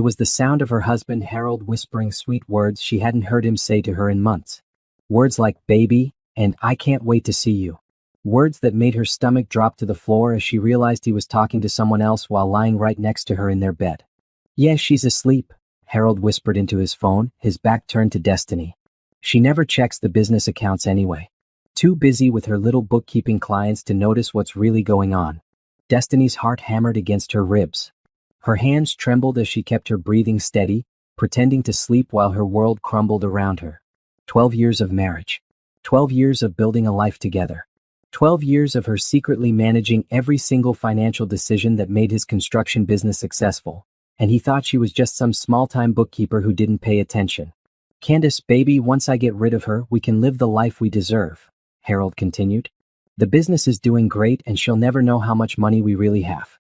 It was the sound of her husband Harold whispering sweet words she hadn't heard him say to her in months. Words like baby and I can't wait to see you. Words that made her stomach drop to the floor as she realized he was talking to someone else while lying right next to her in their bed. "Yes, she's asleep," Harold whispered into his phone, his back turned to Destiny. "She never checks the business accounts anyway. Too busy with her little bookkeeping clients to notice what's really going on." Destiny's heart hammered against her ribs. Her hands trembled as she kept her breathing steady, pretending to sleep while her world crumbled around her. 12 years of marriage. 12 years of building a life together. 12 years of her secretly managing every single financial decision that made his construction business successful. And he thought she was just some small-time bookkeeper who didn't pay attention. "Candace, baby, once I get rid of her, we can live the life we deserve," Harold continued. "The business is doing great and she'll never know how much money we really have.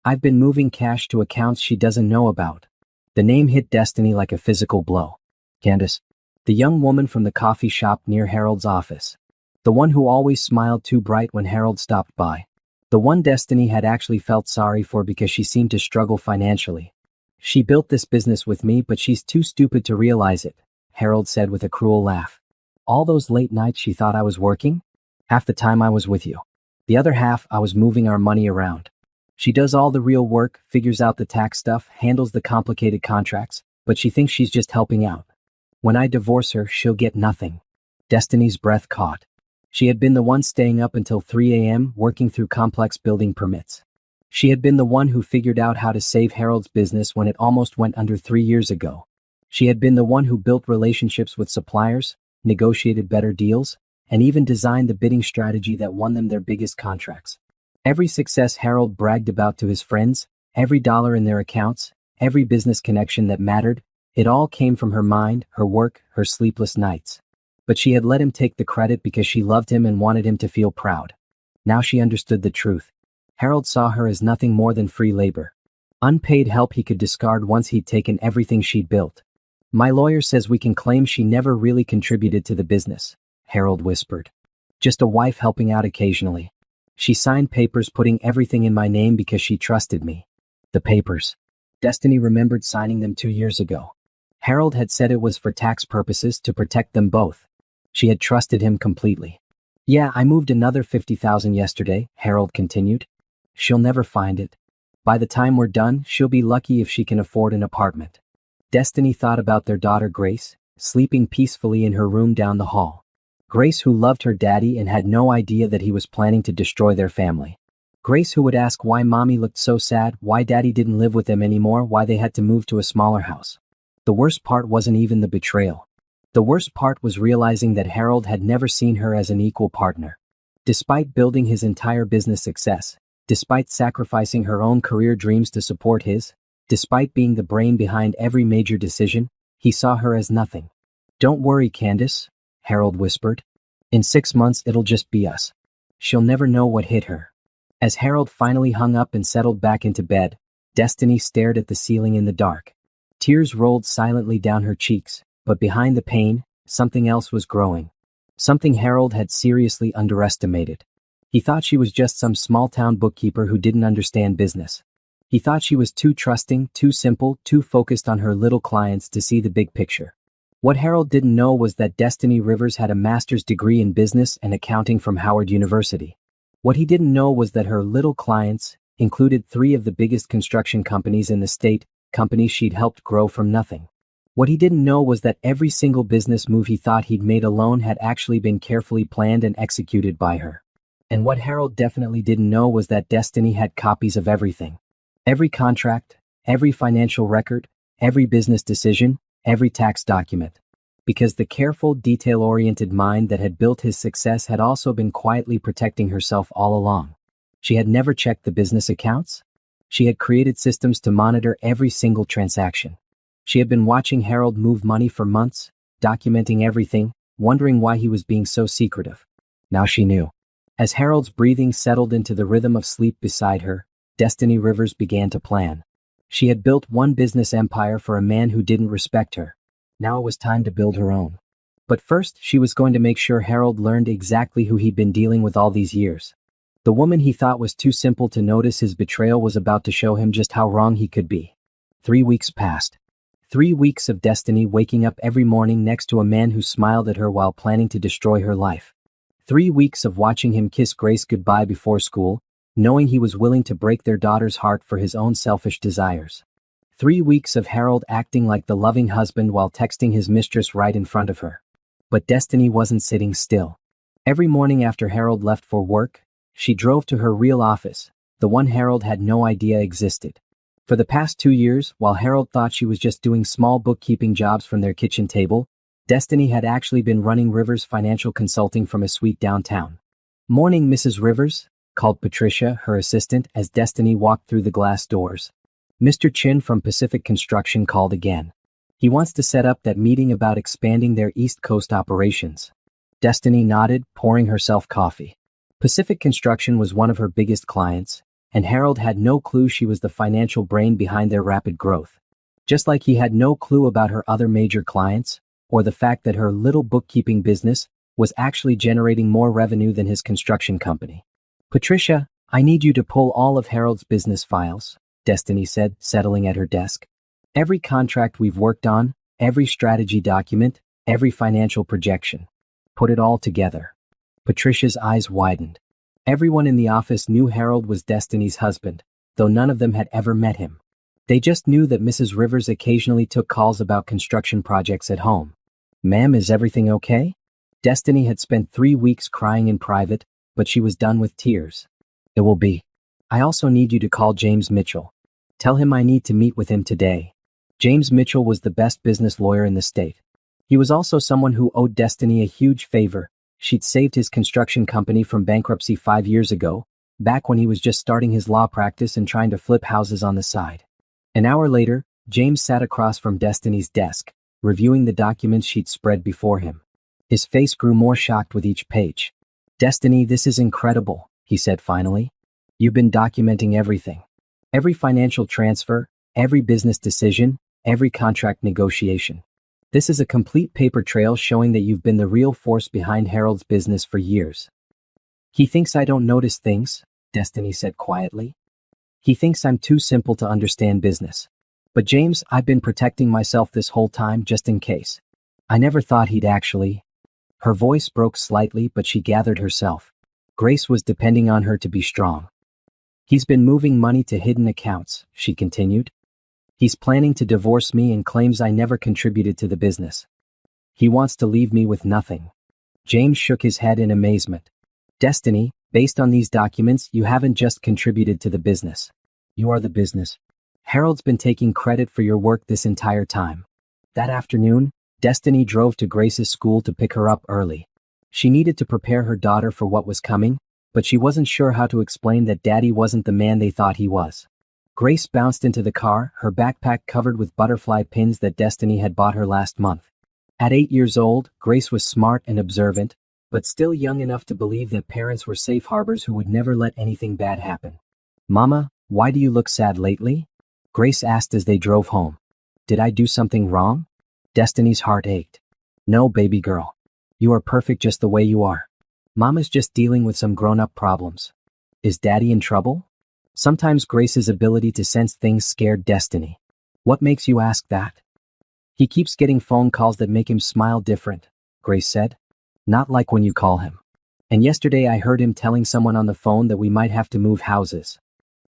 I've been moving cash to accounts she doesn't know about." The name hit Destiny like a physical blow. Candace. The young woman from the coffee shop near Harold's office. The one who always smiled too bright when Harold stopped by. The one Destiny had actually felt sorry for because she seemed to struggle financially. "She built this business with me, but she's too stupid to realize it," Harold said with a cruel laugh. "All those late nights she thought I was working? Half the time I was with you. The other half I was moving our money around. She does all the real work, figures out the tax stuff, handles the complicated contracts, but she thinks she's just helping out. When I divorce her, she'll get nothing." Destiny's breath caught. She had been the one staying up until 3 a.m. working through complex building permits. She had been the one who figured out how to save Harold's business when it almost went under 3 years ago. She had been the one who built relationships with suppliers, negotiated better deals, and even designed the bidding strategy that won them their biggest contracts. Every success Harold bragged about to his friends, every dollar in their accounts, every business connection that mattered, it all came from her mind, her work, her sleepless nights. But she had let him take the credit because she loved him and wanted him to feel proud. Now she understood the truth. Harold saw her as nothing more than free labor. Unpaid help he could discard once he'd taken everything she'd built. "My lawyer says we can claim she never really contributed to the business," Harold whispered. "Just a wife helping out occasionally. She signed papers putting everything in my name because she trusted me." The papers. Destiny remembered signing them 2 years ago. Harold had said it was for tax purposes to protect them both. She had trusted him completely. "Yeah, I moved another 50,000 yesterday," Harold continued. "She'll never find it. By the time we're done, she'll be lucky if she can afford an apartment." Destiny thought about their daughter Grace, sleeping peacefully in her room down the hall. Grace, who loved her daddy and had no idea that he was planning to destroy their family. Grace, who would ask why mommy looked so sad, why daddy didn't live with them anymore, why they had to move to a smaller house. The worst part wasn't even the betrayal. The worst part was realizing that Harold had never seen her as an equal partner. Despite building his entire business success, despite sacrificing her own career dreams to support his, despite being the brain behind every major decision, he saw her as nothing. "Don't worry, Candace," Harold whispered. "In 6 months it'll just be us. She'll never know what hit her." As Harold finally hung up and settled back into bed, Destiny stared at the ceiling in the dark. Tears rolled silently down her cheeks, but behind the pain, something else was growing. Something Harold had seriously underestimated. He thought she was just some small-town bookkeeper who didn't understand business. He thought she was too trusting, too simple, too focused on her little clients to see the big picture. What Harold didn't know was that Destiny Rivers had a master's degree in business and accounting from Howard University. What he didn't know was that her little clients included 3 of the biggest construction companies in the state, companies she'd helped grow from nothing. What he didn't know was that every single business move he thought he'd made alone had actually been carefully planned and executed by her. And what Harold definitely didn't know was that Destiny had copies of everything. Every contract, every financial record, every business decision, every tax document. Because the careful, detail-oriented mind that had built his success had also been quietly protecting herself all along. She had never checked the business accounts. She had created systems to monitor every single transaction. She had been watching Harold move money for months, documenting everything, wondering why he was being so secretive. Now she knew. As Harold's breathing settled into the rhythm of sleep beside her, Destiny Rivers began to plan. She had built one business empire for a man who didn't respect her. Now it was time to build her own. But first, she was going to make sure Harold learned exactly who he'd been dealing with all these years. The woman he thought was too simple to notice his betrayal was about to show him just how wrong he could be. 3 weeks passed. 3 weeks of Destiny waking up every morning next to a man who smiled at her while planning to destroy her life. 3 weeks of watching him kiss Grace goodbye before school, knowing he was willing to break their daughter's heart for his own selfish desires. 3 weeks of Harold acting like the loving husband while texting his mistress right in front of her. But Destiny wasn't sitting still. Every morning after Harold left for work, she drove to her real office, the one Harold had no idea existed. For the past 2 years, while Harold thought she was just doing small bookkeeping jobs from their kitchen table, Destiny had actually been running Rivers Financial Consulting from a suite downtown. "Morning, Mrs. Rivers," called Patricia, her assistant, as Destiny walked through the glass doors. Mr. Chin from Pacific Construction called again. He wants to set up that meeting about expanding their East Coast operations. Destiny nodded, pouring herself coffee. Pacific Construction was one of her biggest clients, and Harold had no clue she was the financial brain behind their rapid growth. Just like he had no clue about her other major clients, or the fact that her little bookkeeping business was actually generating more revenue than his construction company. "Patricia, I need you to pull all of Harold's business files," Destiny said, settling at her desk. "Every contract we've worked on, every strategy document, every financial projection. Put it all together." Patricia's eyes widened. Everyone in the office knew Harold was Destiny's husband, though none of them had ever met him. They just knew that Mrs. Rivers occasionally took calls about construction projects at home. "Ma'am, is everything okay?" Destiny had spent 3 weeks crying in private, but she was done with tears. "It will be. I also need you to call James Mitchell. Tell him I need to meet with him today." James Mitchell was the best business lawyer in the state. He was also someone who owed Destiny a huge favor. She'd saved his construction company from bankruptcy 5 years ago, back when he was just starting his law practice and trying to flip houses on the side. An hour later, James sat across from Destiny's desk, reviewing the documents she'd spread before him. His face grew more shocked with each page. "Destiny, this is incredible," he said finally. "You've been documenting everything. Every financial transfer, every business decision, every contract negotiation. This is a complete paper trail showing that you've been the real force behind Harold's business for years." "He thinks I don't notice things," Destiny said quietly. "He thinks I'm too simple to understand business. But James, I've been protecting myself this whole time just in case. I never thought he'd actually—" Her voice broke slightly, but she gathered herself. Grace was depending on her to be strong. "He's been moving money to hidden accounts," she continued. "He's planning to divorce me and claims I never contributed to the business. He wants to leave me with nothing." James shook his head in amazement. "Destiny, based on these documents, you haven't just contributed to the business. You are the business. Harold's been taking credit for your work this entire time." That afternoon, Destiny drove to Grace's school to pick her up early. She needed to prepare her daughter for what was coming, but she wasn't sure how to explain that Daddy wasn't the man they thought he was. Grace bounced into the car, her backpack covered with butterfly pins that Destiny had bought her last month. At 8 years old, Grace was smart and observant, but still young enough to believe that parents were safe harbors who would never let anything bad happen. "Mama, why do you look sad lately?" Grace asked as they drove home. "Did I do something wrong?" Destiny's heart ached. "No, baby girl. You are perfect just the way you are. Mama's just dealing with some grown-up problems." "Is Daddy in trouble?" Sometimes Grace's ability to sense things scared Destiny. "What makes you ask that?" "He keeps getting phone calls that make him smile different," Grace said. "Not like when you call him. And yesterday I heard him telling someone on the phone that we might have to move houses."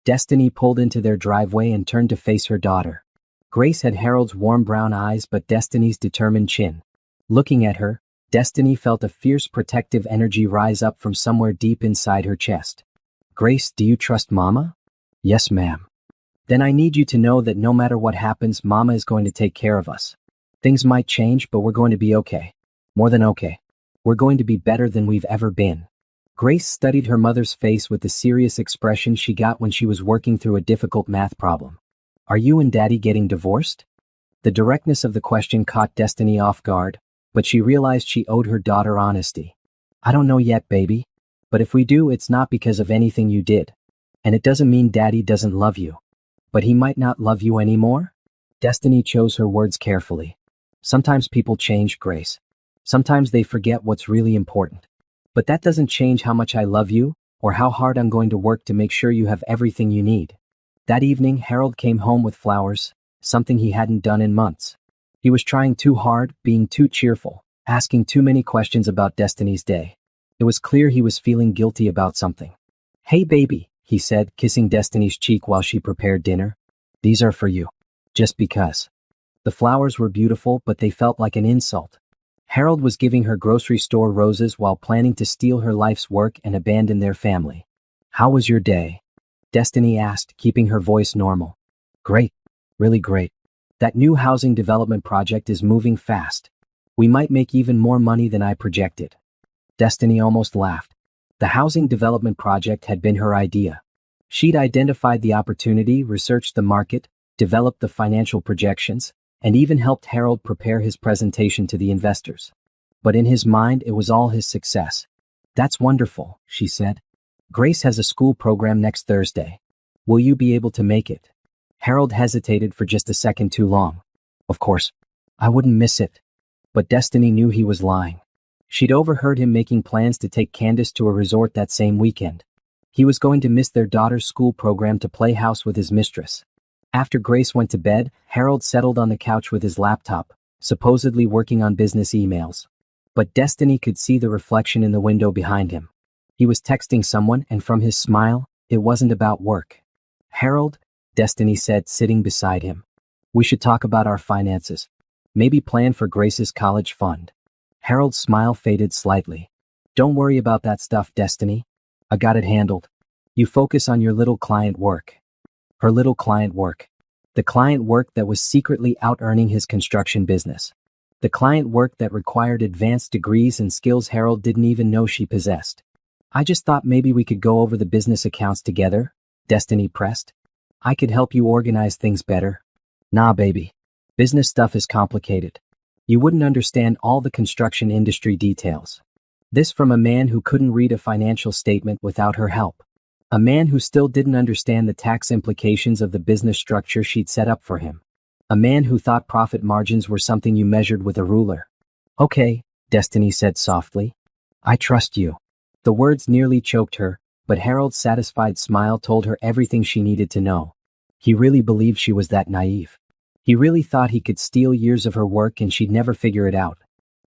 Destiny pulled into their driveway and turned to face her daughter. Grace had Harold's warm brown eyes but Destiny's determined chin. Looking at her, Destiny felt a fierce protective energy rise up from somewhere deep inside her chest. "Grace, do you trust Mama?" "Yes, ma'am." "Then I need you to know that no matter what happens, Mama is going to take care of us. Things might change, but we're going to be okay. More than okay. We're going to be better than we've ever been." Grace studied her mother's face with the serious expression she got when she was working through a difficult math problem. "Are you and Daddy getting divorced?" The directness of the question caught Destiny off guard, but she realized she owed her daughter honesty. "I don't know yet, baby. But if we do, it's not because of anything you did. And it doesn't mean Daddy doesn't love you. But he might not love you anymore?" Destiny chose her words carefully. "Sometimes people change, Grace. Sometimes they forget what's really important. But that doesn't change how much I love you, or how hard I'm going to work to make sure you have everything you need." That evening, Harold came home with flowers, something he hadn't done in months. He was trying too hard, being too cheerful, asking too many questions about Destiny's day. It was clear he was feeling guilty about something. "Hey baby," he said, kissing Destiny's cheek while she prepared dinner. "These are for you. Just because." The flowers were beautiful, but they felt like an insult. Harold was giving her grocery store roses while planning to steal her life's work and abandon their family. "How was your day?" Destiny asked, keeping her voice normal. "Great. Really great. That new housing development project is moving fast. We might make even more money than I projected." Destiny almost laughed. The housing development project had been her idea. She'd identified the opportunity, researched the market, developed the financial projections, and even helped Harold prepare his presentation to the investors. But in his mind, it was all his success. "That's wonderful," she said. "Grace has a school program next Thursday. Will you be able to make it?" Harold hesitated for just a second too long. "Of course. I wouldn't miss it." But Destiny knew he was lying. She'd overheard him making plans to take Candace to a resort that same weekend. He was going to miss their daughter's school program to play house with his mistress. After Grace went to bed, Harold settled on the couch with his laptop, supposedly working on business emails. But Destiny could see the reflection in the window behind him. He was texting someone, and from his smile, it wasn't about work. "Harold," Destiny said, sitting beside him. "We should talk about our finances. Maybe plan for Grace's college fund." Harold's smile faded slightly. "Don't worry about that stuff, Destiny. I got it handled. You focus on your little client work." Her little client work. The client work that was secretly out-earning his construction business. The client work that required advanced degrees and skills Harold didn't even know she possessed. "I just thought maybe we could go over the business accounts together," Destiny pressed. "I could help you organize things better." "Nah, baby. Business stuff is complicated. You wouldn't understand all the construction industry details." This from a man who couldn't read a financial statement without her help. A man who still didn't understand the tax implications of the business structure she'd set up for him. A man who thought profit margins were something you measured with a ruler. "Okay," Destiny said softly. "I trust you." The words nearly choked her, but Harold's satisfied smile told her everything she needed to know. He really believed she was that naive. He really thought he could steal years of her work and she'd never figure it out.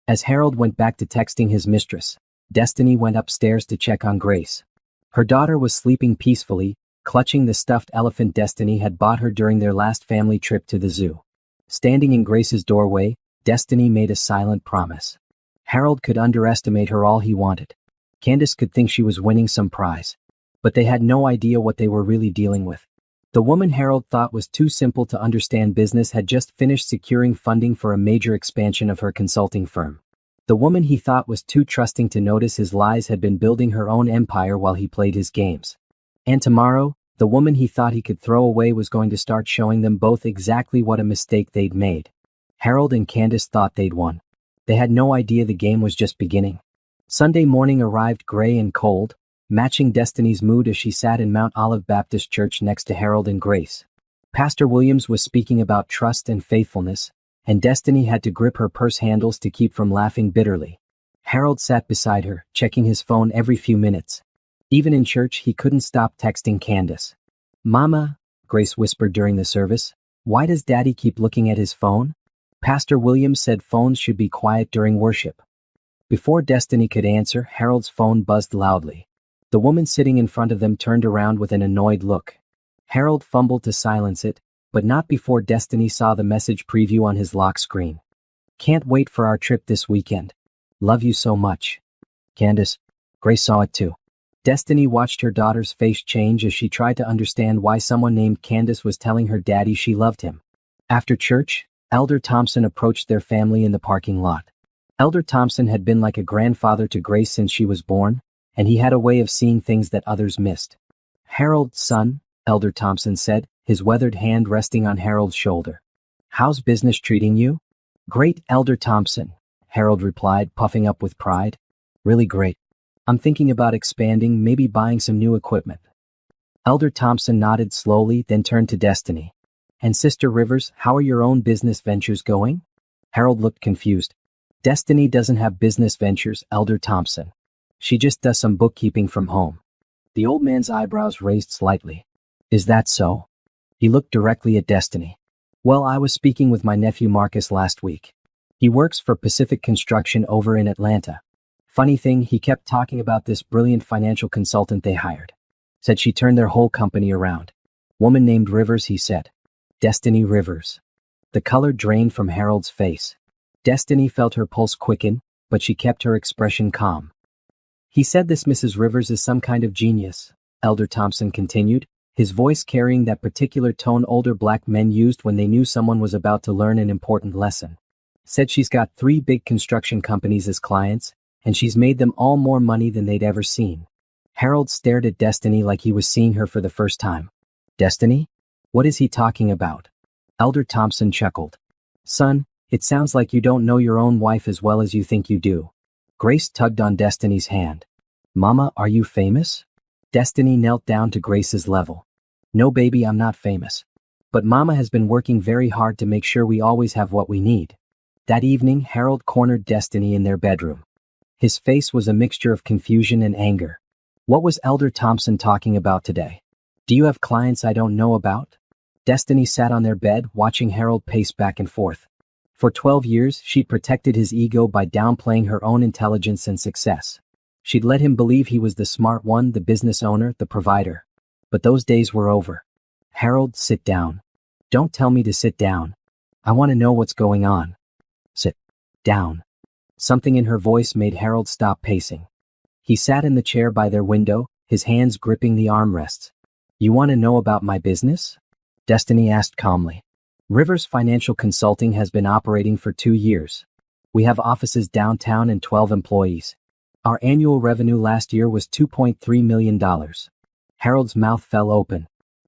As Harold went back to texting his mistress, Destiny went upstairs to check on Grace. Her daughter was sleeping peacefully, clutching the stuffed elephant Destiny had bought her during their last family trip to the zoo. Standing in Grace's doorway, Destiny made a silent promise. Harold could underestimate her all he wanted. Candace could think she was winning some prize. But they had no idea what they were really dealing with. The woman Harold thought was too simple to understand business had just finished securing funding for a major expansion of her consulting firm. The woman he thought was too trusting to notice his lies had been building her own empire while he played his games. And tomorrow, the woman he thought he could throw away was going to start showing them both exactly what a mistake they'd made. Harold and Candace thought they'd won. They had no idea the game was just beginning. Sunday morning arrived gray and cold, matching Destiny's mood as she sat in Mount Olive Baptist Church next to Harold and Grace. Pastor Williams was speaking about trust and faithfulness, and Destiny had to grip her purse handles to keep from laughing bitterly. Harold sat beside her, checking his phone every few minutes. Even in church, he couldn't stop texting Candace. "Mama," Grace whispered during the service, "why does Daddy keep looking at his phone?" Pastor Williams said phones should be quiet during worship. Before Destiny could answer, Harold's phone buzzed loudly. The woman sitting in front of them turned around with an annoyed look. Harold fumbled to silence it, but not before Destiny saw the message preview on his lock screen. "Can't wait for our trip this weekend. Love you so much." Candace. Grace saw it too. Destiny watched her daughter's face change as she tried to understand why someone named Candace was telling her daddy she loved him. After church, Elder Thompson approached their family in the parking lot. Elder Thompson had been like a grandfather to Grace since she was born, and he had a way of seeing things that others missed. "Harold, son," Elder Thompson said, his weathered hand resting on Harold's shoulder. "How's business treating you?" "Great, Elder Thompson," Harold replied, puffing up with pride. "Really great. I'm thinking about expanding, maybe buying some new equipment." Elder Thompson nodded slowly, then turned to Destiny. "And Sister Rivers, how are your own business ventures going?" Harold looked confused. "Destiny doesn't have business ventures, Elder Thompson. She just does some bookkeeping from home." The old man's eyebrows raised slightly. "Is that so?" He looked directly at Destiny. Well, I was speaking with my nephew Marcus last week. He works for Pacific Construction over in Atlanta. Funny thing, he kept talking about this brilliant financial consultant they hired. Said she turned their whole company around. Woman named Rivers, he said. Destiny Rivers. The color drained from Harold's face. Destiny felt her pulse quicken, but she kept her expression calm. He said this Mrs. Rivers is some kind of genius, Elder Thompson continued, his voice carrying that particular tone older black men used when they knew someone was about to learn an important lesson. Said she's got 3 big construction companies as clients, and she's made them all more money than they'd ever seen. Harold stared at Destiny like he was seeing her for the first time. Destiny? What is he talking about? Elder Thompson chuckled. Son, it sounds like you don't know your own wife as well as you think you do. Grace tugged on Destiny's hand. Mama, are you famous? Destiny knelt down to Grace's level. No baby, I'm not famous. But Mama has been working very hard to make sure we always have what we need. That evening, Harold cornered Destiny in their bedroom. His face was a mixture of confusion and anger. What was Elder Thompson talking about today? Do you have clients I don't know about? Destiny sat on their bed, watching Harold pace back and forth. For 12 years, she'd protected his ego by downplaying her own intelligence and success. She'd let him believe he was the smart one, the business owner, the provider. But those days were over. Harold, sit down. Don't tell me to sit down. I want to know what's going on. Sit down. Something in her voice made Harold stop pacing. He sat in the chair by their window, his hands gripping the armrests. You want to know about my business? Destiny asked calmly. Rivers Financial Consulting has been operating for 2 years. We have offices downtown and 12 employees. Our annual revenue last year was $2.3 million. Harold's mouth fell open.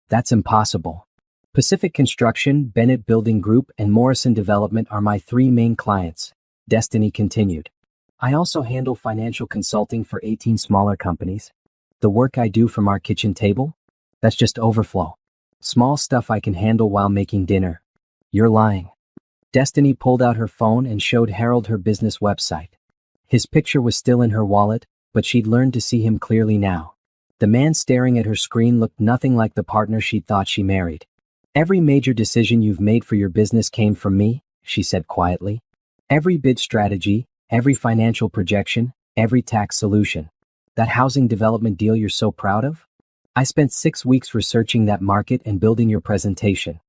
That's impossible. Pacific Construction, Bennett Building Group, and Morrison Development are my 3 main clients, Destiny continued. I also handle financial consulting for 18 smaller companies. The work I do from our kitchen table? That's just overflow. Small stuff I can handle while making dinner. You're lying. Destiny pulled out her phone and showed Harold her business website. His picture was still in her wallet, but she'd learned to see him clearly now. The man staring at her screen looked nothing like the partner she'd thought she married. Every major decision you've made for your business came from me, she said quietly. Every bid strategy, every financial projection, every tax solution. That housing development deal you're so proud of? I spent 6 weeks researching that market and building your presentation.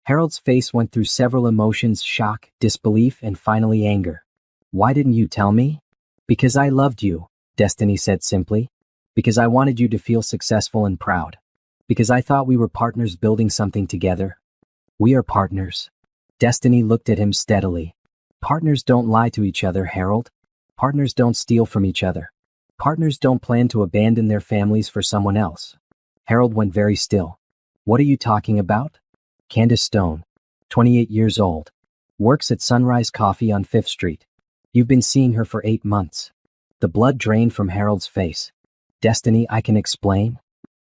Harold's face went through several emotions: shock, disbelief, and finally anger. Why didn't you tell me? Because I loved you, Destiny said simply. Because I wanted you to feel successful and proud. Because I thought we were partners building something together. We are partners. Destiny looked at him steadily. Partners don't lie to each other, Harold. Partners don't steal from each other. Partners don't plan to abandon their families for someone else. Harold went very still. What are you talking about? Candace Stone, 28 years old. Works at Sunrise Coffee on 5th Street. You've been seeing her for 8 months. The blood drained from Harold's face. Destiny, I can explain.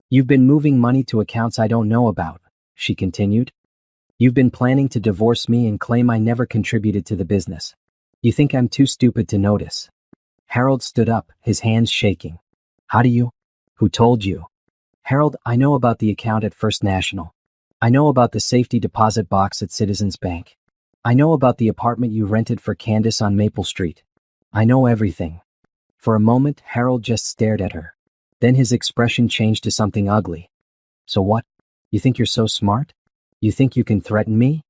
You've been moving money to accounts I don't know about, she continued. You've been planning to divorce me and claim I never contributed to the business. You think I'm too stupid to notice. Harold stood up, his hands shaking. How do you? Who told you? Harold, I know about the account at First National. I know about the safety deposit box at Citizens Bank. I know about the apartment you rented for Candace on Maple Street. I know everything. For a moment, Harold just stared at her. Then his expression changed to something ugly. So what? You think you're so smart? You think you can threaten me?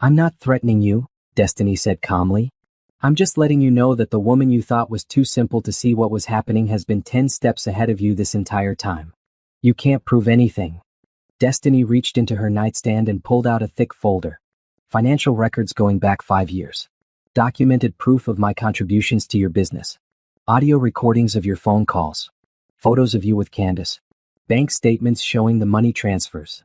I'm not threatening you, Destiny said calmly. I'm just letting you know that the woman you thought was too simple to see what was happening has been 10 steps ahead of you this entire time. You can't prove anything. Destiny reached into her nightstand and pulled out a thick folder. Financial records going back 5 years. Documented proof of my contributions to your business. Audio recordings of your phone calls. Photos of you with Candace. Bank statements showing the money transfers.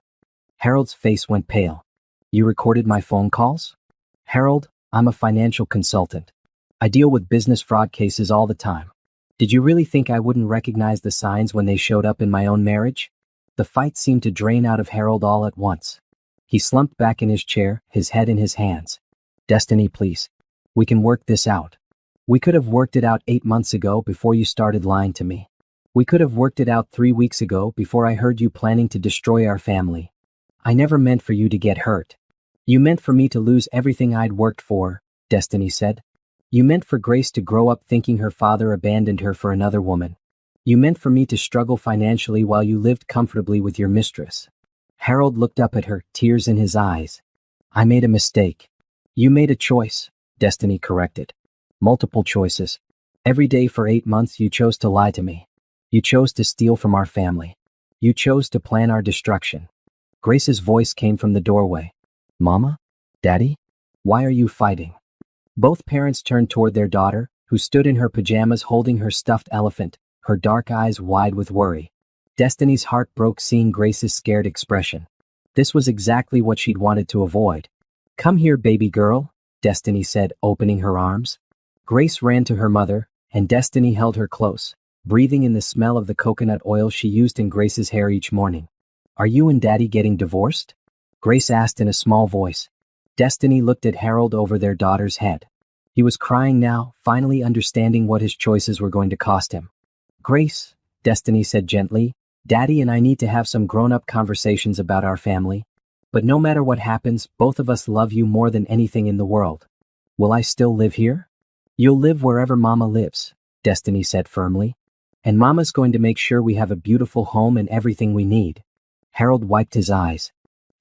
Harold's face went pale. You recorded my phone calls? Harold, I'm a financial consultant. I deal with business fraud cases all the time. Did you really think I wouldn't recognize the signs when they showed up in my own marriage? The fight seemed to drain out of Harold all at once. He slumped back in his chair, his head in his hands. Destiny, please. We can work this out. We could have worked it out 8 months ago before you started lying to me. We could have worked it out 3 weeks ago before I heard you planning to destroy our family. I never meant for you to get hurt. You meant for me to lose everything I'd worked for, Destiny said. You meant for Grace to grow up thinking her father abandoned her for another woman. You meant for me to struggle financially while you lived comfortably with your mistress. Harold looked up at her, tears in his eyes. I made a mistake. You made a choice, Destiny corrected. Multiple choices. Every day for 8 months you chose to lie to me. You chose to steal from our family. You chose to plan our destruction. Grace's voice came from the doorway. Mama? Daddy? Why are you fighting? Both parents turned toward their daughter, who stood in her pajamas holding her stuffed elephant, her dark eyes wide with worry. Destiny's heart broke seeing Grace's scared expression. This was exactly what she'd wanted to avoid. Come here, baby girl, Destiny said, opening her arms. Grace ran to her mother, and Destiny held her close, breathing in the smell of the coconut oil she used in Grace's hair each morning. Are you and Daddy getting divorced? Grace asked in a small voice. Destiny looked at Harold over their daughter's head. He was crying now, finally understanding what his choices were going to cost him. Grace, Destiny said gently, Daddy and I need to have some grown-up conversations about our family. But no matter what happens, both of us love you more than anything in the world. Will I still live here? You'll live wherever Mama lives, Destiny said firmly. And Mama's going to make sure we have a beautiful home and everything we need. Harold wiped his eyes.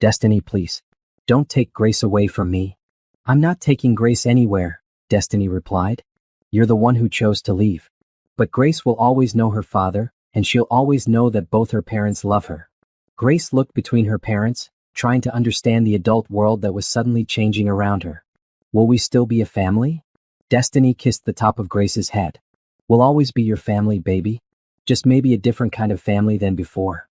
Destiny, please. Don't take Grace away from me. I'm not taking Grace anywhere, Destiny replied. You're the one who chose to leave. But Grace will always know her father, and she'll always know that both her parents love her. Grace looked between her parents, trying to understand the adult world that was suddenly changing around her. Will we still be a family? Destiny kissed the top of Grace's head. We'll always be your family, baby. Just maybe a different kind of family than before.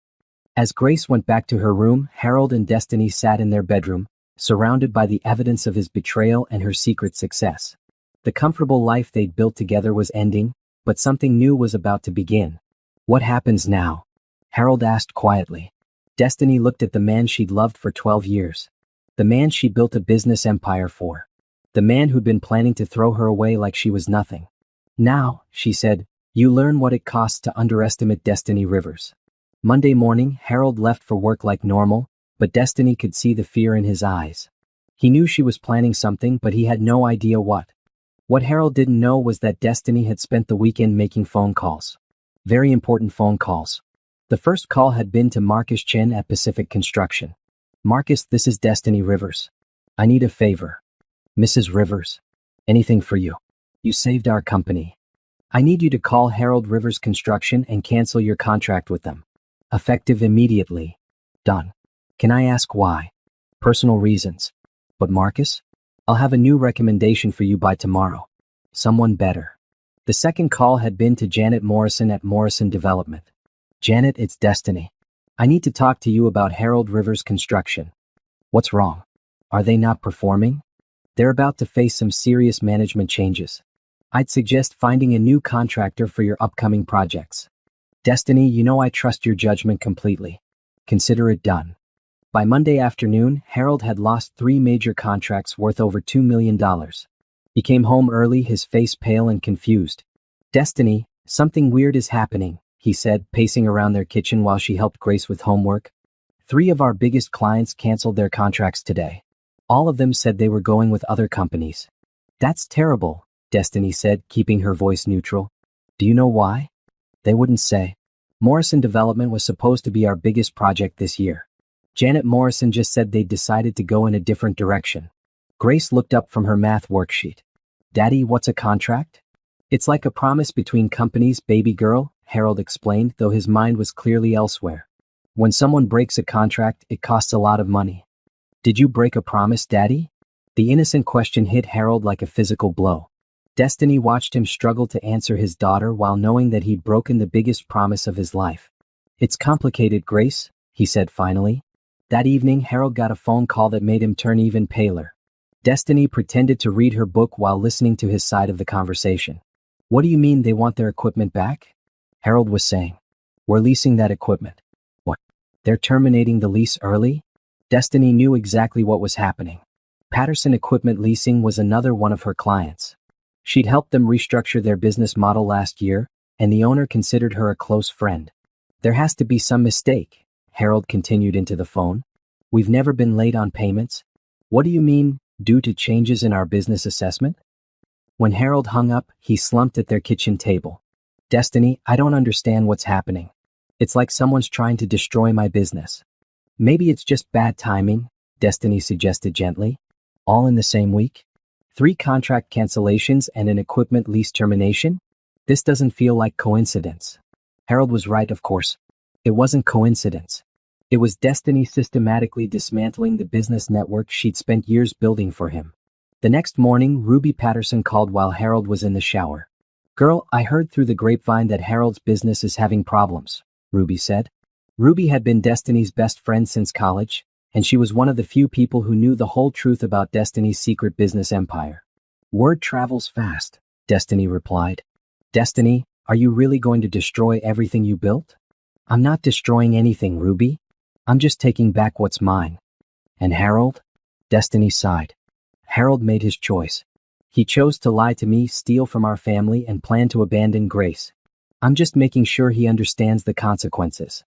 As Grace went back to her room, Harold and Destiny sat in their bedroom, surrounded by the evidence of his betrayal and her secret success. The comfortable life they'd built together was ending, but something new was about to begin. What happens now? Harold asked quietly. Destiny looked at the man she'd loved for 12 years. The man she built a business empire for. The man who'd been planning to throw her away like she was nothing. Now, she said, you learn what it costs to underestimate Destiny Rivers. Monday morning, Harold left for work like normal, but Destiny could see the fear in his eyes. He knew she was planning something, but he had no idea what. What Harold didn't know was that Destiny had spent the weekend making phone calls. Very important phone calls. The first call had been to Marcus Chen at Pacific Construction. Marcus, this is Destiny Rivers. I need a favor. Mrs. Rivers. Anything for you. You saved our company. I need you to call Harold Rivers Construction and cancel your contract with them. Effective immediately. Done. Can I ask why? Personal reasons. But Marcus? I'll have a new recommendation for you by tomorrow. Someone better. The second call had been to Janet Morrison at Morrison Development. Janet, it's Destiny. I need to talk to you about Harold Rivers Construction. What's wrong? Are they not performing? They're about to face some serious management changes. I'd suggest finding a new contractor for your upcoming projects. Destiny, you know I trust your judgment completely. Consider it done. By Monday afternoon, Harold had lost 3 major contracts worth over $2 million. He came home early, his face pale and confused. Destiny, something weird is happening, he said, pacing around their kitchen while she helped Grace with homework. 3 of our biggest clients canceled their contracts today. All of them said they were going with other companies. That's terrible, Destiny said, keeping her voice neutral. Do you know why? They wouldn't say. Morrison Development was supposed to be our biggest project this year. Janet Morrison just said they'd decided to go in a different direction. Grace looked up from her math worksheet. Daddy, what's a contract? It's like a promise between companies, baby girl, Harold explained, though his mind was clearly elsewhere. When someone breaks a contract, it costs a lot of money. Did you break a promise, Daddy? The innocent question hit Harold like a physical blow. Destiny watched him struggle to answer his daughter while knowing that he'd broken the biggest promise of his life. It's complicated, Grace, he said finally. That evening, Harold got a phone call that made him turn even paler. Destiny pretended to read her book while listening to his side of the conversation. What do you mean they want their equipment back? Harold was saying. We're leasing that equipment. What? They're terminating the lease early? Destiny knew exactly what was happening. Patterson Equipment Leasing was another one of her clients. She'd helped them restructure their business model last year, and the owner considered her a close friend. There has to be some mistake, Harold continued into the phone. We've never been late on payments. What do you mean, due to changes in our business assessment? When Harold hung up, he slumped at their kitchen table. Destiny, I don't understand what's happening. It's like someone's trying to destroy my business. Maybe it's just bad timing, Destiny suggested gently. All in the same week? 3 contract cancellations and an equipment lease termination? This doesn't feel like coincidence. Harold was right, of course. It wasn't coincidence. It was Destiny systematically dismantling the business network she'd spent years building for him. The next morning, Ruby Patterson called while Harold was in the shower. Girl, I heard through the grapevine that Harold's business is having problems, Ruby said. Ruby had been Destiny's best friend since college, and she was one of the few people who knew the whole truth about Destiny's secret business empire. Word travels fast, Destiny replied. Destiny, are you really going to destroy everything you built? I'm not destroying anything, Ruby. I'm just taking back what's mine. And Harold? Destiny sighed. Harold made his choice. He chose to lie to me, steal from our family, and plan to abandon Grace. I'm just making sure he understands the consequences.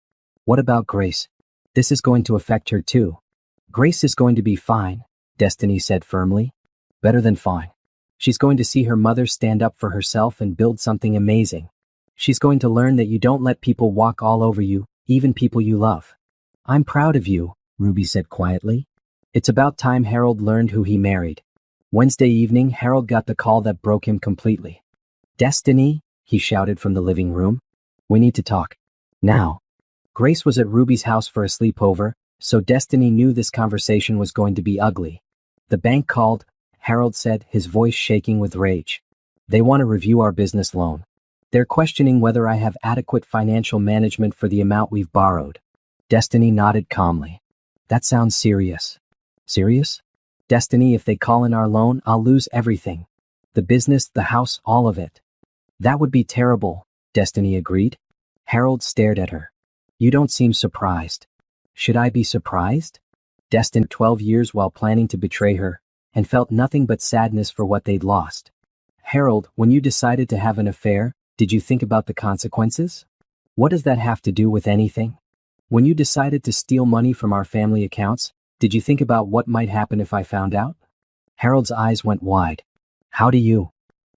What about Grace? This is going to affect her too. Grace is going to be fine, Destiny said firmly. Better than fine. She's going to see her mother stand up for herself and build something amazing. She's going to learn that you don't let people walk all over you, even people you love. I'm proud of you, Ruby said quietly. It's about time Harold learned who he married. Wednesday evening, Harold got the call that broke him completely. Destiny, he shouted from the living room. We need to talk. Now. Grace was at Ruby's house for a sleepover, so Destiny knew this conversation was going to be ugly. The bank called, Harold said, his voice shaking with rage. They want to review our business loan. They're questioning whether I have adequate financial management for the amount we've borrowed. Destiny nodded calmly. That sounds serious. Serious? Destiny, if they call in our loan, I'll lose everything. The business, the house, all of it. That would be terrible, Destiny agreed. Harold stared at her. You don't seem surprised. Should I be surprised? Destiny 12 years while planning to betray her, and felt nothing but sadness for what they'd lost. Harold, when you decided to have an affair, did you think about the consequences? What does that have to do with anything? When you decided to steal money from our family accounts, did you think about what might happen if I found out? Harold's eyes went wide. How do you?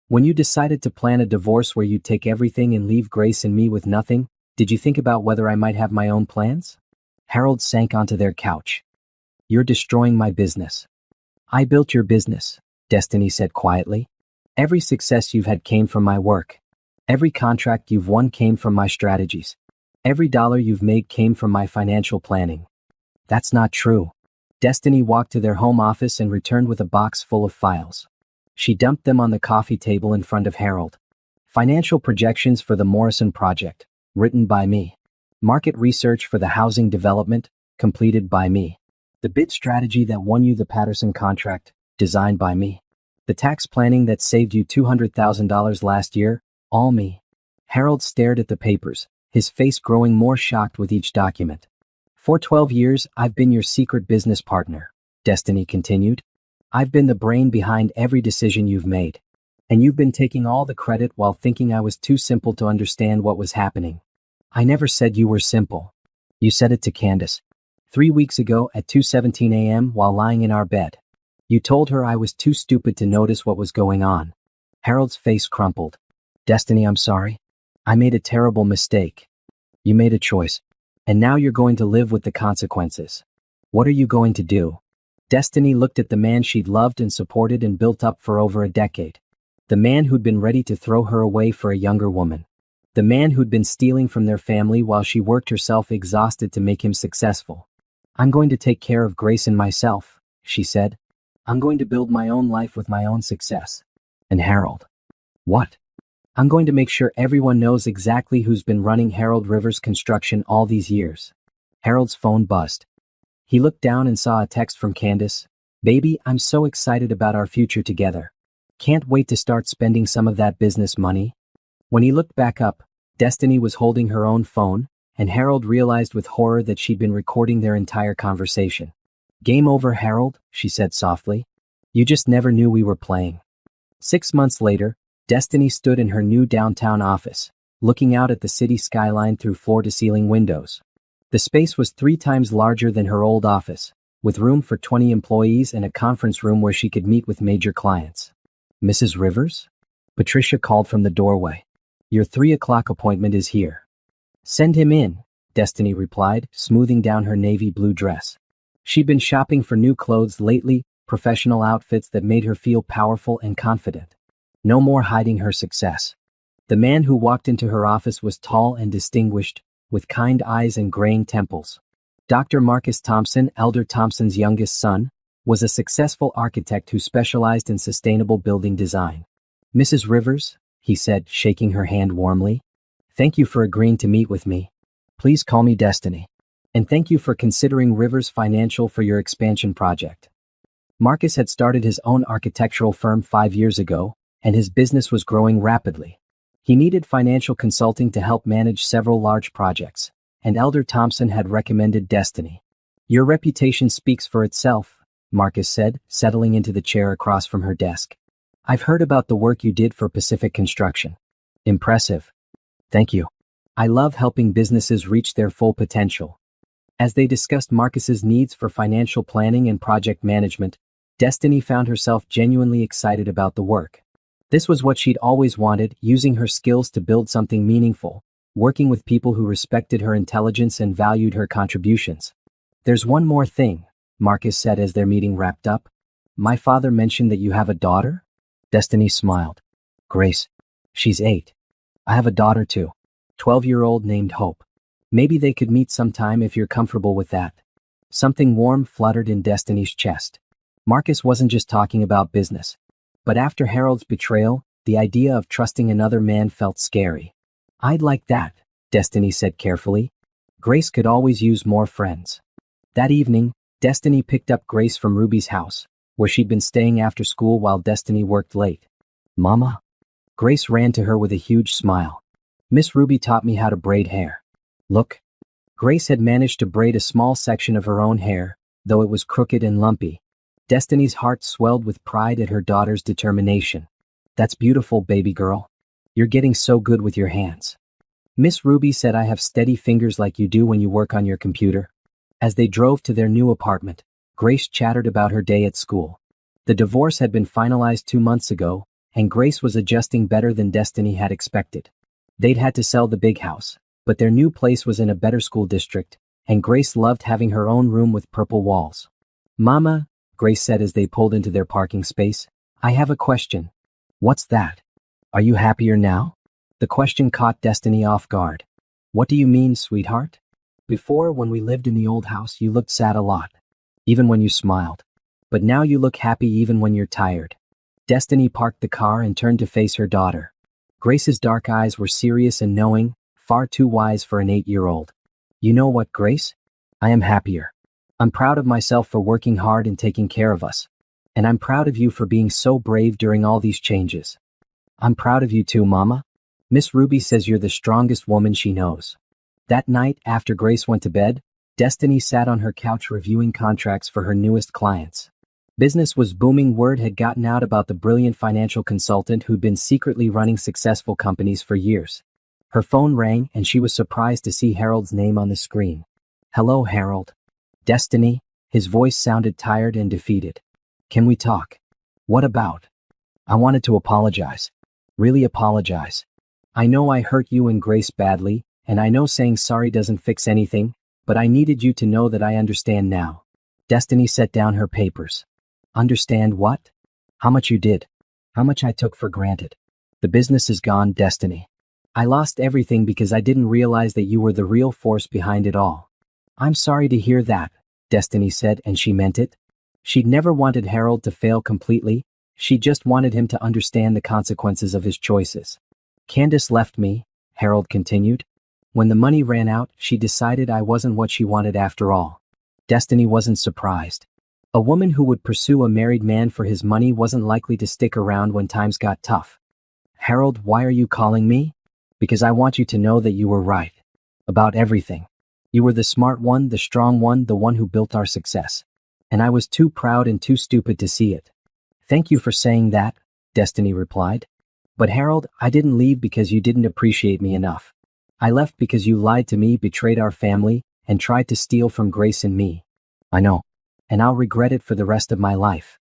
When you decided to plan a divorce where you'd take everything and leave Grace and me with nothing, did you think about whether I might have my own plans? Harold sank onto their couch. You're destroying my business. I built your business, Destiny said quietly. Every success you've had came from my work. Every contract you've won came from my strategies. Every dollar you've made came from my financial planning. That's not true. Destiny walked to their home office and returned with a box full of files. She dumped them on the coffee table in front of Harold. Financial projections for the Morrison project, written by me. Market research for the housing development, completed by me. The bid strategy that won you the Patterson contract, designed by me. The tax planning that saved you $200,000 last year, all me. Harold stared at the papers, his face growing more shocked with each document. For 12 years, I've been your secret business partner, Destiny continued. I've been the brain behind every decision you've made. And you've been taking all the credit while thinking I was too simple to understand what was happening. I never said you were simple. You said it to Candace. 3 weeks ago at 2:17 a.m. while lying in our bed. You told her I was too stupid to notice what was going on. Harold's face crumpled. Destiny, I'm sorry. I made a terrible mistake. You made a choice. And now you're going to live with the consequences. What are you going to do? Destiny looked at the man she'd loved and supported and built up for over a decade. The man who'd been ready to throw her away for a younger woman. The man who'd been stealing from their family while she worked herself exhausted to make him successful. I'm going to take care of Grace and myself, she said. I'm going to build my own life with my own success. And Harold. What? I'm going to make sure everyone knows exactly who's been running Harold Rivers Construction all these years. Harold's phone buzzed. He looked down and saw a text from Candace. Baby, I'm so excited about our future together. Can't wait to start spending some of that business money. When he looked back up, Destiny was holding her own phone, and Harold realized with horror that she'd been recording their entire conversation. Game over, Harold, she said softly. You just never knew we were playing. 6 months later, Destiny stood in her new downtown office, looking out at the city skyline through floor-to-ceiling windows. The space was 3 times larger than her old office, with room for 20 employees and a conference room where she could meet with major clients. Mrs. Rivers? Patricia called from the doorway. Your 3 o'clock appointment is here. Send him in, Destiny replied, smoothing down her navy blue dress. She'd been shopping for new clothes lately, professional outfits that made her feel powerful and confident. No more hiding her success. The man who walked into her office was tall and distinguished, with kind eyes and graying temples. Dr. Marcus Thompson, Elder Thompson's youngest son, was a successful architect who specialized in sustainable building design. Mrs. Rivers, he said, shaking her hand warmly, thank you for agreeing to meet with me. Please call me Destiny. And thank you for considering Rivers Financial for your expansion project. Marcus had started his own architectural firm 5 years ago, and his business was growing rapidly. He needed financial consulting to help manage several large projects, and Elder Thompson had recommended Destiny. Your reputation speaks for itself, Marcus said, settling into the chair across from her desk. I've heard about the work you did for Pacific Construction. Impressive. Thank you. I love helping businesses reach their full potential. As they discussed Marcus's needs for financial planning and project management, Destiny found herself genuinely excited about the work. This was what she'd always wanted, using her skills to build something meaningful, working with people who respected her intelligence and valued her contributions. There's one more thing, Marcus said as their meeting wrapped up. My father mentioned that you have a daughter? Destiny smiled. Grace. She's 8. I have a daughter too. 12-year-old named Hope. Maybe they could meet sometime if you're comfortable with that. Something warm fluttered in Destiny's chest. Marcus wasn't just talking about business. But after Harold's betrayal, the idea of trusting another man felt scary. I'd like that, Destiny said carefully. Grace could always use more friends. That evening, Destiny picked up Grace from Ruby's house, where she'd been staying after school while Destiny worked late. Mama? Grace ran to her with a huge smile. Miss Ruby taught me how to braid hair. Look. Grace had managed to braid a small section of her own hair, though it was crooked and lumpy. Destiny's heart swelled with pride at her daughter's determination. That's beautiful, baby girl. You're getting so good with your hands. Miss Ruby said I have steady fingers like you do when you work on your computer. As they drove to their new apartment, Grace chattered about her day at school. The divorce had been finalized 2 months ago, and Grace was adjusting better than Destiny had expected. They'd had to sell the big house, but their new place was in a better school district, and Grace loved having her own room with purple walls. Mama, Grace said as they pulled into their parking space, I have a question. What's that? Are you happier now? The question caught Destiny off guard. What do you mean, sweetheart? Before, when we lived in the old house, you looked sad a lot, even when you smiled. But now you look happy even when you're tired. Destiny parked the car and turned to face her daughter. Grace's dark eyes were serious and knowing, far too wise for an 8-year-old. You know what, Grace? I am happier. I'm proud of myself for working hard and taking care of us. And I'm proud of you for being so brave during all these changes. I'm proud of you too, Mama. Miss Ruby says you're the strongest woman she knows. That night, after Grace went to bed, Destiny sat on her couch reviewing contracts for her newest clients. Business was booming. Word had gotten out about the brilliant financial consultant who'd been secretly running successful companies for years. Her phone rang and she was surprised to see Harold's name on the screen. Hello, Harold. Destiny, his voice sounded tired and defeated. Can we talk? What about? I wanted to apologize. Really apologize. I know I hurt you and Grace badly, and I know saying sorry doesn't fix anything, but I needed you to know that I understand now. Destiny set down her papers. Understand what? How much you did. How much I took for granted. The business is gone, Destiny. I lost everything because I didn't realize that you were the real force behind it all. I'm sorry to hear that, Destiny said, and she meant it. She'd never wanted Harold to fail completely. She just wanted him to understand the consequences of his choices. Candace left me, Harold continued. When the money ran out, she decided I wasn't what she wanted after all. Destiny wasn't surprised. A woman who would pursue a married man for his money wasn't likely to stick around when times got tough. Harold, why are you calling me? Because I want you to know that you were right. About everything. You were the smart one, the strong one, the one who built our success. And I was too proud and too stupid to see it. Thank you for saying that, Destiny replied. But Harold, I didn't leave because you didn't appreciate me enough. I left because you lied to me, betrayed our family, and tried to steal from Grace and me. I know. and I'll regret it for the rest of my life.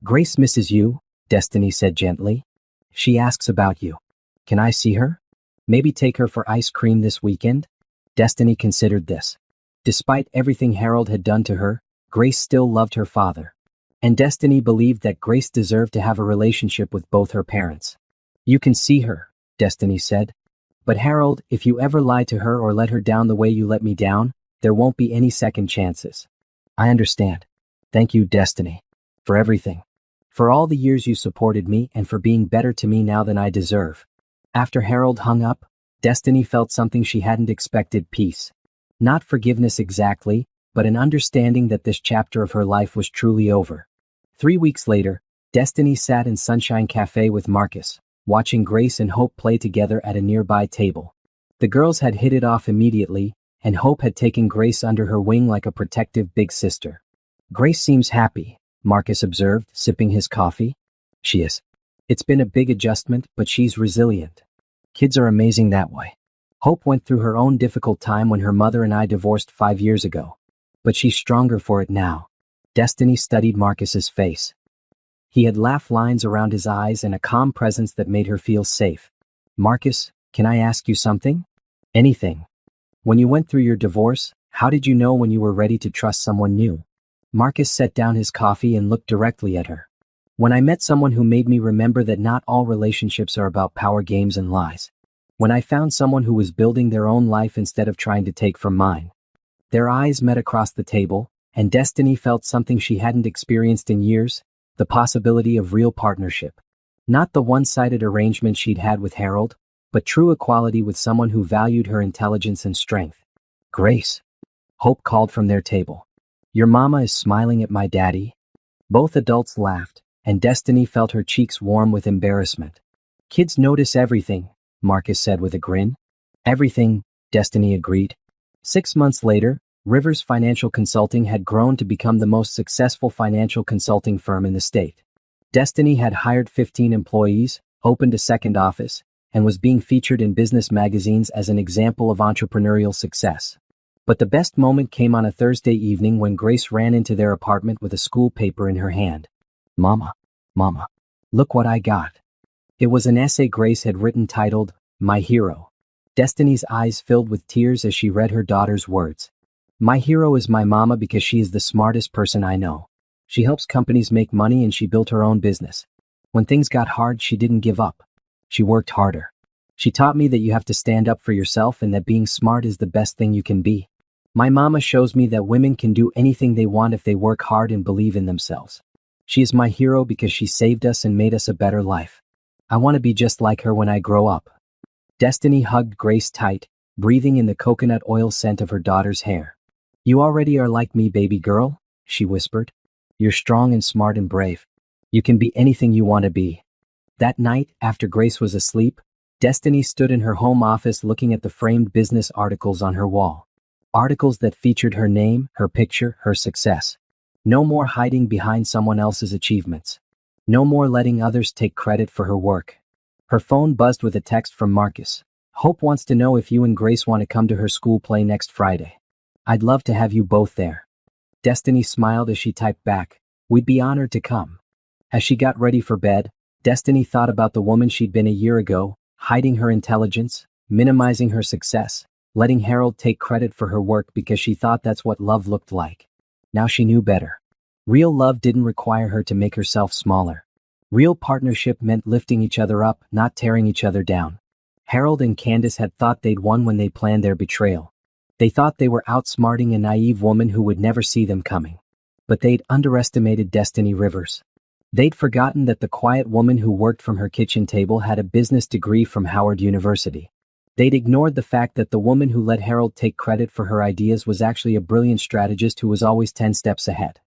Grace misses you, Destiny said gently. She asks about you. Can I see her? Maybe take her for ice cream this weekend? Destiny considered this. Despite everything Harold had done to her, Grace still loved her father. And Destiny believed that Grace deserved to have a relationship with both her parents. You can see her, Destiny said. But Harold, if you ever lie to her or let her down the way you let me down, there won't be any second chances. I understand. Thank you, Destiny. For everything. For all the years you supported me and for being better to me now than I deserve. After Harold hung up, Destiny felt something she hadn't expected: peace. Not forgiveness exactly, but an understanding that this chapter of her life was truly over. 3 weeks later, Destiny sat in Sunshine Cafe with Marcus, watching Grace and Hope play together at a nearby table. The girls had hit it off immediately, and Hope had taken Grace under her wing like a protective big sister. Grace seems happy, Marcus observed, sipping his coffee. She is. It's been a big adjustment, but she's resilient. Kids are amazing that way. Hope went through her own difficult time when her mother and I divorced 5 years ago. But she's stronger for it now. Destiny studied Marcus's face. He had laugh lines around his eyes and a calm presence that made her feel safe. Marcus, can I ask you something? Anything. When you went through your divorce, how did you know when you were ready to trust someone new? Marcus set down his coffee and looked directly at her. When I met someone who made me remember that not all relationships are about power games and lies. When I found someone who was building their own life instead of trying to take from mine. Their eyes met across the table, and Destiny felt something she hadn't experienced in years, the possibility of real partnership. Not the one-sided arrangement she'd had with Harold, but true equality with someone who valued her intelligence and strength. Grace. Hope called from their table. Your mama is smiling at my daddy. Both adults laughed, and Destiny felt her cheeks warm with embarrassment. Kids notice everything, Marcus said with a grin. Everything, Destiny agreed. 6 months later, Rivers Financial Consulting had grown to become the most successful financial consulting firm in the state. Destiny had hired 15 employees, opened a second office, and was being featured in business magazines as an example of entrepreneurial success. But the best moment came on a Thursday evening when Grace ran into their apartment with a school paper in her hand. Mama, look what I got. It was an essay Grace had written titled, My Hero. Destiny's eyes filled with tears as she read her daughter's words. My hero is my mama because she is the smartest person I know. She helps companies make money and she built her own business. When things got hard, she didn't give up. She worked harder. She taught me that you have to stand up for yourself and that being smart is the best thing you can be. My mama shows me that women can do anything they want if they work hard and believe in themselves. She is my hero because she saved us and made us a better life. I want to be just like her when I grow up. Destiny hugged Grace tight, breathing in the coconut oil scent of her daughter's hair. You already are like me, baby girl, she whispered. You're strong and smart and brave. You can be anything you want to be. That night, after Grace was asleep, Destiny stood in her home office looking at the framed business articles on her wall. Articles that featured her name, her picture, her success. No more hiding behind someone else's achievements. No more letting others take credit for her work. Her phone buzzed with a text from Marcus. Hope wants to know if you and Grace want to come to her school play next Friday. I'd love to have you both there. Destiny smiled as she typed back, We'd be honored to come. As she got ready for bed, Destiny thought about the woman she'd been a year ago, hiding her intelligence, minimizing her success, letting Harold take credit for her work because she thought that's what love looked like. Now she knew better. Real love didn't require her to make herself smaller. Real partnership meant lifting each other up, not tearing each other down. Harold and Candace had thought they'd won when they planned their betrayal. They thought they were outsmarting a naive woman who would never see them coming. But they'd underestimated Destiny Rivers. They'd forgotten that the quiet woman who worked from her kitchen table had a business degree from Howard University. They'd ignored the fact that the woman who let Harold take credit for her ideas was actually a brilliant strategist who was always 10 steps ahead.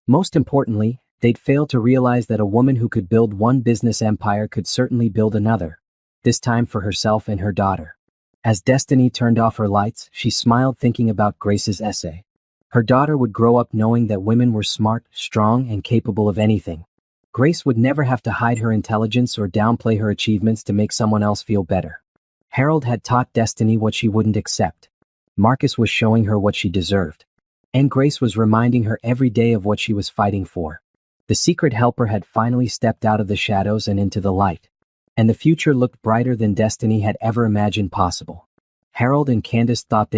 Most importantly, they'd failed to realize that a woman who could build one business empire could certainly build another, this time for herself and her daughter. As Destiny turned off her lights, she smiled thinking about Grace's essay. Her daughter would grow up knowing that women were smart, strong, and capable of anything. Grace would never have to hide her intelligence or downplay her achievements to make someone else feel better. Harold had taught Destiny what she wouldn't accept. Marcus was showing her what she deserved. and Grace was reminding her every day of what she was fighting for. The secret helper had finally stepped out of the shadows and into the light, and the future looked brighter than Destiny had ever imagined possible. Harold and Candace thought they